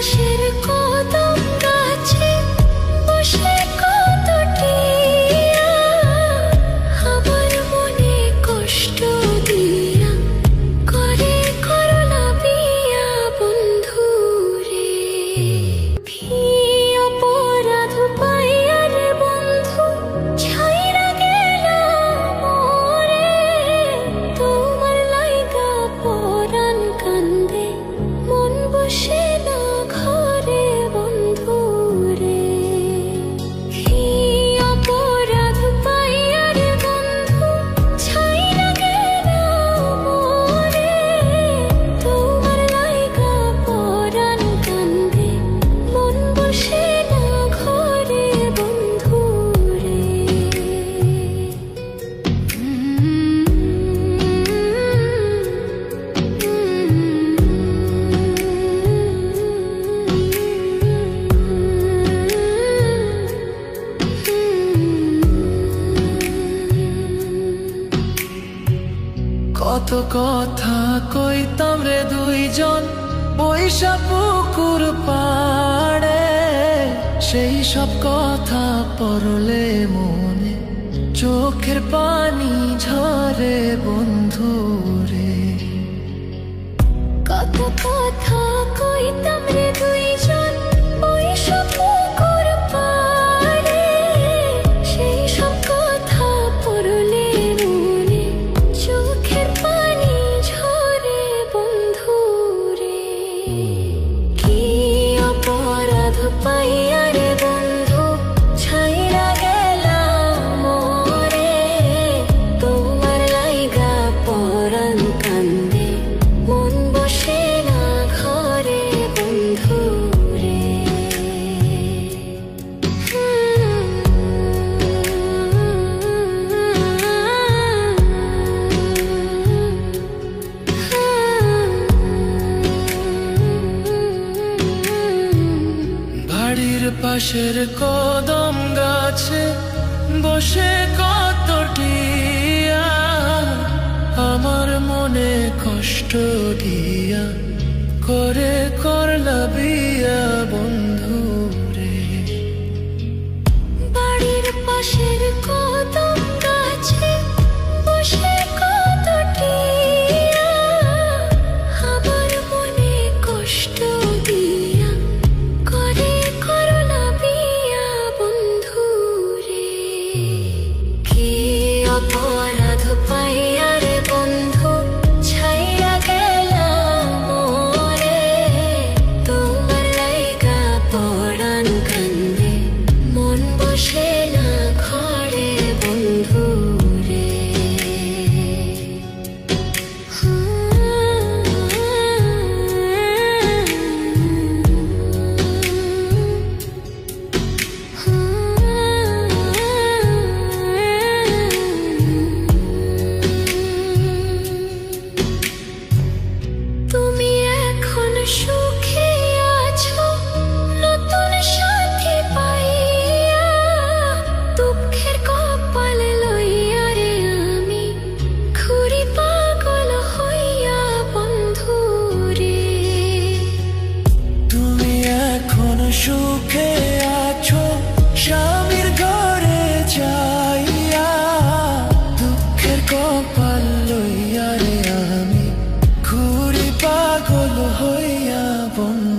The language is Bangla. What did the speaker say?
পাশের কদম গাছে বসে কত টিয়া আমার মনে কষ্ট দিয়া করে করলা বিয়া বন্ধু রে। কি অপরাধ পাইয়া রে বন্ধু ছাইরা গেলাম মোরে, তোমার লাইগা পরাণ কান্দে মন বসে না ঘরে বন্ধু রে। কি অপরাধ পাইয়া রে বন্ধু ছাইরা গেলাম মোরে, তোমার লাইগা পরাণ কান্দে মন বসে না ঘরে বন্ধু রে। কত কথা কইতাম রে দুইজন বৈশা পুকুর পাড়ে, সেই সব কথা পড়লে মনে চোখের পানি ঝরে বন্ধু রে। কত কথা কইতাম রে দুইজন বৈশা পুকুর পাড়ে, সেই সব কথা পড়লে মনে চোখের পানি ঝরে বন্ধু রে। কি অপরাধ পাইয়া রে বন্ধু ছাইরা গেলাম মোরে, তোমার লাইগা পরাণ কান্দে মন বসে না ঘরে বন্ধু রে। বাড়ির পাশের কদম গাছে বসে কত টিয়া আমার মনে কষ্ট দিয়া করে করলা বিয়া বন্ধু রে। বাড়ির পাশের কদম গাছে বসে কত টিয়া আমার মনে কষ্ট দিয়া করে করলা বিয়া বন্ধু রে। কি অপরাধ পাইয়া রে বন্ধু ছাইরা গেলাম মোরে, তোমার লাইগা পরাণ কান্দে মন বসে না ঘরে বন্ধু রে। তুমি এখন সুখে আছো নতুন সাথী পাইয়া, দুঃখের কপাল লইয়া রে আমি ঘুরি পাগল হইয়া বন্ধু রে। তুমি এখন সুখে আছো স্বামীর ঘরে যাইয়া, দুঃখের কপাল লইয়া রে আমি ঘুরি পাগল হইয়া বন্ধু